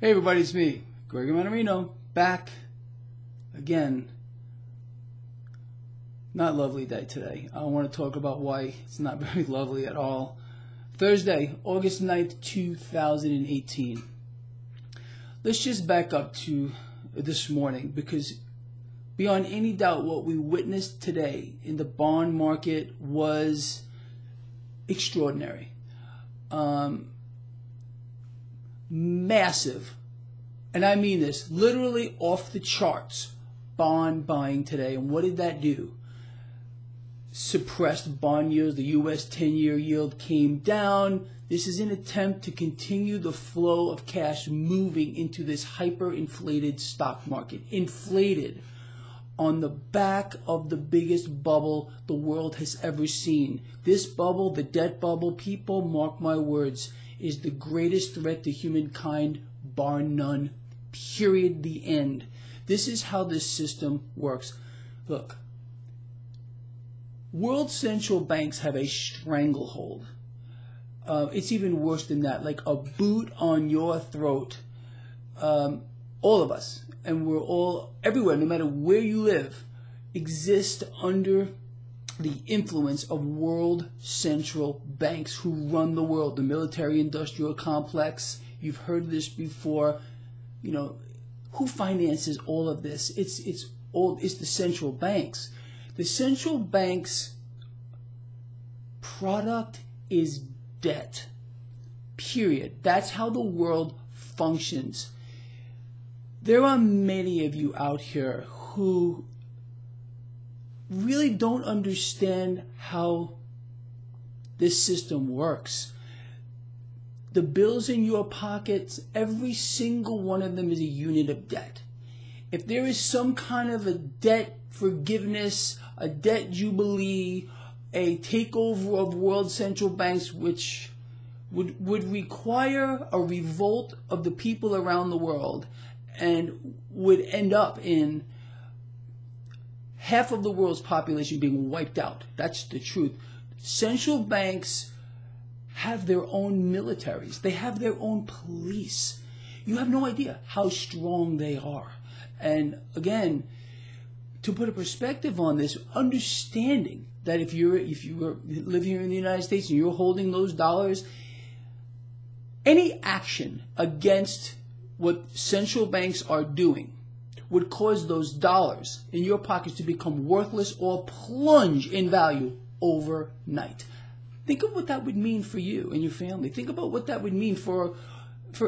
Hey everybody, it's me, Gregory Mannarino, back again. Not lovely day today. I want to talk about why it's not very lovely at all. Thursday, August 9th, 2018. Let's just back up to this morning, because beyond any doubt what we witnessed today in the bond market was extraordinary. Massive, and I mean this, literally off the charts bond buying today. And what did that do? Suppressed bond yields. The U.S. 10-year yield came down. This is an attempt to continue the flow of cash moving into this hyperinflated stock market. Inflated on the back of the biggest bubble the world has ever seen. This bubble, the debt bubble, people, mark my words, is the greatest threat to humankind, bar none, period, the end. This is how this system works. Look, world central banks have a stranglehold. It's even worse than that, like a boot on your throat. All of us, and we're all, everywhere, no matter where you live, exist under the influence of world central banks who run the world, the military-industrial complex. You've heard this before. You know, who finances all of this? It's the central banks. The central banks' product is debt. Period. That's how the world functions. There are many of you out here who really don't understand how this system works. The bills in your pockets, every single one of them is a unit of debt. If there is some kind of a debt forgiveness, a debt jubilee, a takeover of world central banks, which would require a revolt of the people around the world and would end up in half of the world's population being wiped out. That's the truth. Central banks have their own militaries. They have their own police. You have no idea how strong they are. And again, to put a perspective on this, understanding that if you live here in the United States and you're holding those dollars, any action against what central banks are doing would cause those dollars in your pockets to become worthless or plunge in value overnight. Think of what that would mean for you and your family. Think about what that would mean for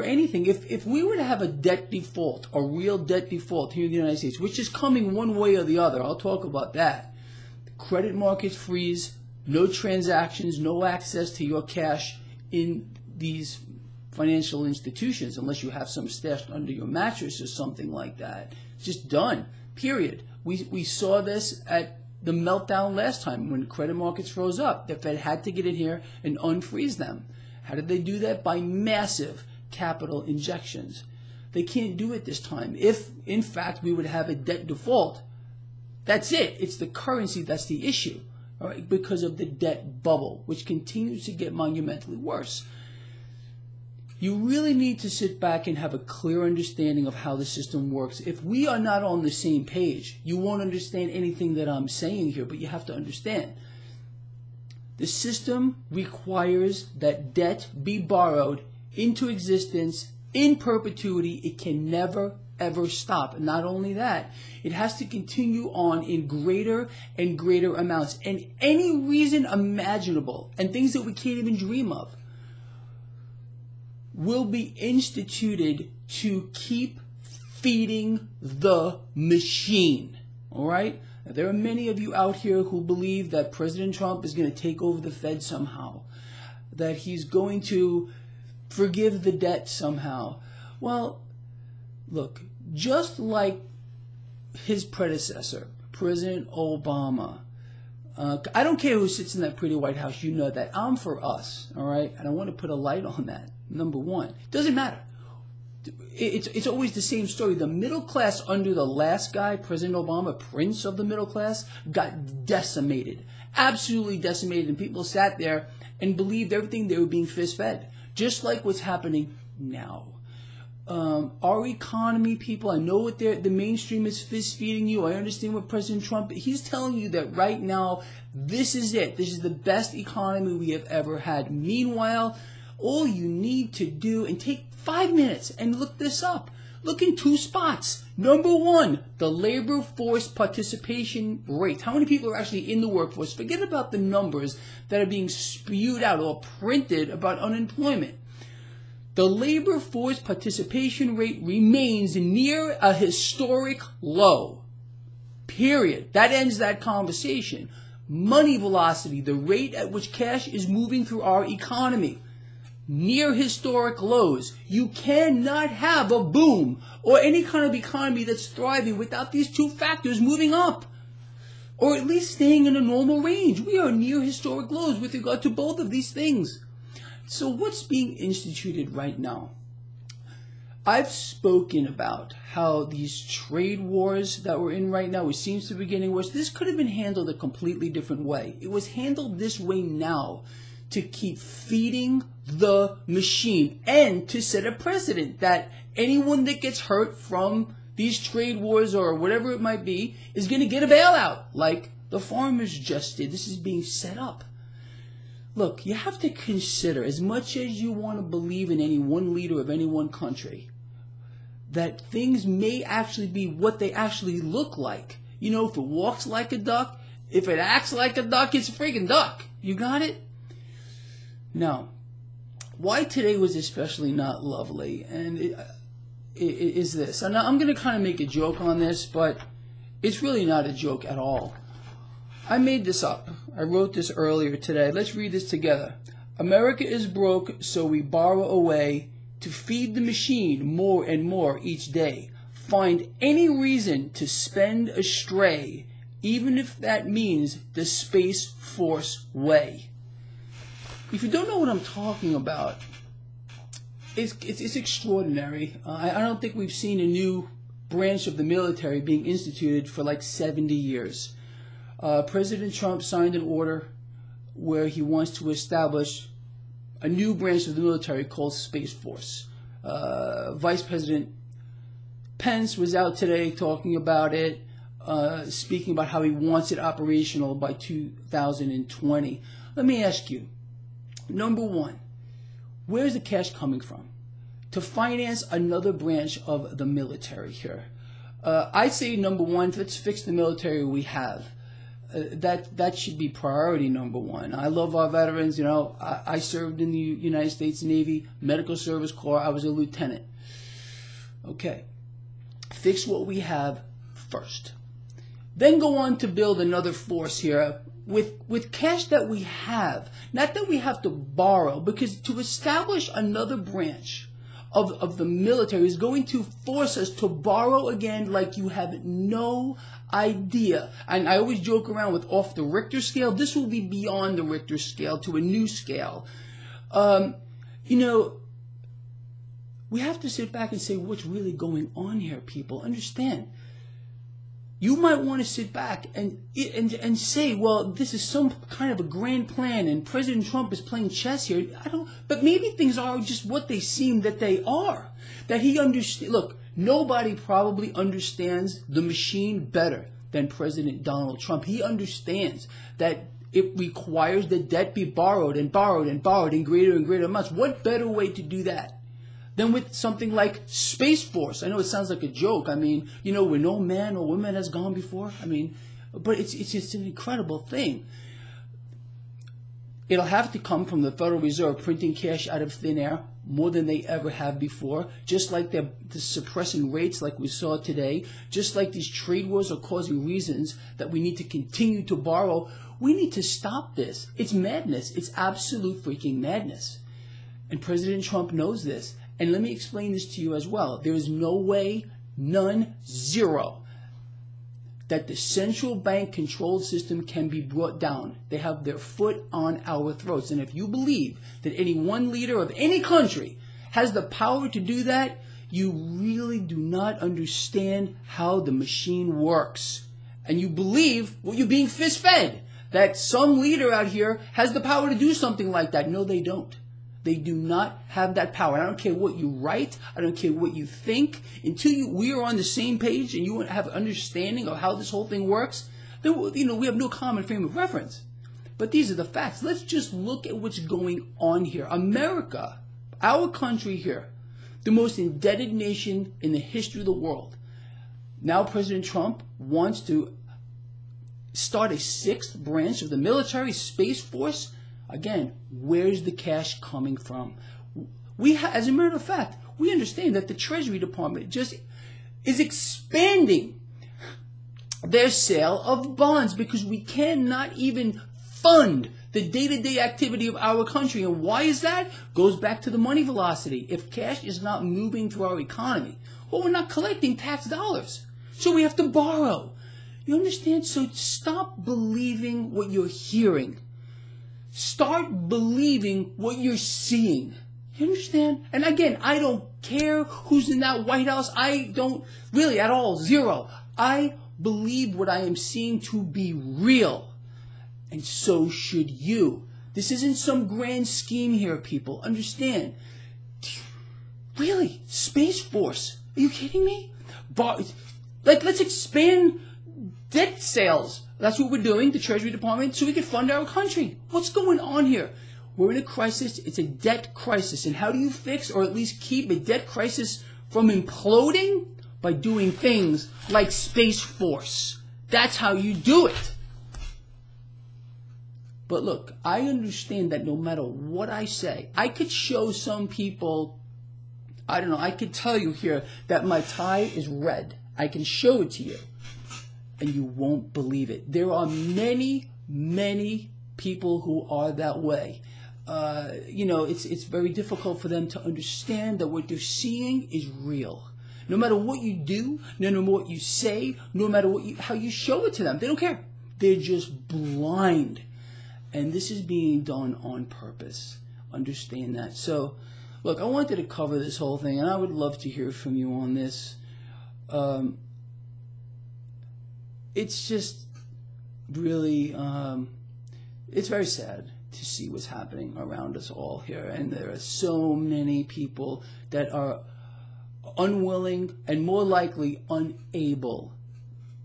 anything. If we were to have a debt default, a real debt default here in the United States, which is coming one way or the other, I'll talk about that. Credit markets freeze, no transactions, no access to your cash in these financial institutions unless you have some stashed under your mattress or something like that. Just done. Period. We saw this at the meltdown last time when credit markets froze up. The Fed had to get in here and unfreeze them. How did they do that? By massive capital injections. They can't do it this time. If, in fact, we would have a debt default, that's it. It's the currency that's the issue, all right, because of the debt bubble, which continues to get monumentally worse. You really need to sit back and have a clear understanding of how the system works. If we are not on the same page, you won't understand anything that I'm saying here, but you have to understand. The system requires that debt be borrowed into existence in perpetuity. It can never, ever stop. And not only that, it has to continue on in greater and greater amounts. And any reason imaginable, and things that we can't even dream of, will be instituted to keep feeding the machine. All right? Now, there are many of you out here who believe that President Trump is going to take over the Fed somehow, that he's going to forgive the debt somehow. Well, look, just like his predecessor, President Obama, I don't care who sits in that pretty White House, you know that. I'm for us, all right? And I want to put a light on that. Number one, doesn't matter. It's always the same story. The middle class under the last guy, President Obama, prince of the middle class, got decimated, absolutely decimated. And people sat there and believed everything they were being fist-fed, just like what's happening now. our economy, people, I know what the mainstream is fist feeding you. I understand what President Trump, he's telling you that right now, this is it. This is the best economy we have ever had. Meanwhile, all you need to do, and take 5 minutes and look this up. Look in 2 spots. Number 1, the labor force participation rate. How many people are actually in the workforce? Forget about the numbers that are being spewed out or printed about unemployment. The labor force participation rate remains near a historic low. Period. That ends that conversation. Money velocity, the rate at which cash is moving through our economy, near historic lows. You cannot have a boom or any kind of economy that's thriving without these 2 factors moving up, or at least staying in a normal range. We are near historic lows with regard to both of these things. So what's being instituted right now? I've spoken about how these trade wars that we're in right now, which seems to be getting worse, this could have been handled a completely different way. It was handled this way now to keep feeding the machine and to set a precedent that anyone that gets hurt from these trade wars or whatever it might be is going to get a bailout like the farmers just did. This is being set up. Look, you have to consider, as much as you want to believe in any one leader of any one country, that things may actually be what they actually look like. You know, if it walks like a duck, if it acts like a duck, it's a freaking duck. You got it? Now, why today was especially not lovely, and it is this. And I'm going to kind of make a joke on this, but it's really not a joke at all. I made this up. I wrote this earlier today. Let's read this together. America is broke, so we borrow away to feed the machine more and more each day. Find any reason to spend astray, even if that means the Space Force way. If you don't know what I'm talking about, it's extraordinary. I don't think we've seen a new branch of the military being instituted for like 70 years. President Trump signed an order where he wants to establish a new branch of the military called Space Force. Vice President Pence was out today talking about it, speaking about how he wants it operational by 2020. Let me ask you, number 1, where's the cash coming from to finance another branch of the military here? I say, number 1, let's fix the military we have. That should be priority number 1. I love our veterans. You know, I served in the United States Navy Medical Service Corps. I was a lieutenant. Okay, fix what we have first. Then go on to build another force here with cash that we have. Not that we have to borrow, because to establish another branch of the military is going to force us to borrow again like you have no idea. And I always joke around with off the Richter scale. This will be beyond the Richter scale to a new scale. You know, we have to sit back and say, what's really going on here, people? Understand. You might want to sit back and say, well, this is some kind of a grand plan and President Trump is playing chess here. But maybe things are just what they seem that they are. That he understands. Look, nobody probably understands the machine better than President Donald Trump. He understands that it requires the debt be borrowed and borrowed and borrowed in greater and greater amounts. What better way to do that than with something like Space Force? I know it sounds like a joke. I mean, you know, where no man or woman has gone before. I mean, but it's just an incredible thing. It'll have to come from the Federal Reserve printing cash out of thin air more than they ever have before. Just like they're suppressing rates like we saw today. Just like these trade wars are causing reasons that we need to continue to borrow. We need to stop this. It's madness. It's absolute freaking madness. And President Trump knows this. And let me explain this to you as well. There is no way, none, zero, that the central bank controlled system can be brought down. They have their foot on our throats. And if you believe that any one leader of any country has the power to do that, you really do not understand how the machine works. And you believe, well, you're being fist-fed, that some leader out here has the power to do something like that. No, they don't. They do not have that power. I don't care what you write. I don't care what you think. Until we are on the same page and you have an understanding of how this whole thing works, then we have no common frame of reference. But these are the facts. Let's just look at what's going on here. America, our country here, the most indebted nation in the history of the world. Now President Trump wants to start a sixth branch of the military space force. Again, where's the cash coming from? As a matter of fact, we understand that the Treasury Department just is expanding their sale of bonds because we cannot even fund the day-to-day activity of our country. And why is that? Goes back to the money velocity. If cash is not moving through our economy, well, we're not collecting tax dollars. So we have to borrow. You understand? So stop believing what you're hearing. Start believing what you're seeing. You understand? And again, I don't care who's in that White House. I don't really at all. Zero. I believe what I am seeing to be real. And so should you. This isn't some grand scheme here, people. Understand? Really? Space Force? Are you kidding me? Let's expand debt sales. That's what we're doing, the Treasury Department, so we can fund our country. What's going on here? We're in a crisis. It's a debt crisis. And how do you fix or at least keep a debt crisis from imploding? By doing things like Space Force. That's how you do it. But look, I understand that no matter what I say, I could show some people, I don't know, I could tell you here that my tie is red. I can show it to you. And you won't believe it. There are many, many people who are that way. It's very difficult for them to understand that what they're seeing is real. No matter what you do, no matter what you say, no matter how you show it to them, they don't care. They're just blind. And this is being done on purpose. Understand that. So, look, I wanted to cover this whole thing, and I would love to hear from you on this. It's just really, it's very sad to see what's happening around us all here. And there are so many people that are unwilling and more likely unable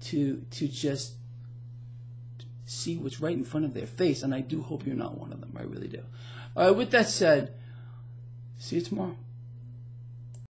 to just see what's right in front of their face. And I do hope you're not one of them. I really do. All right, with that said, see you tomorrow.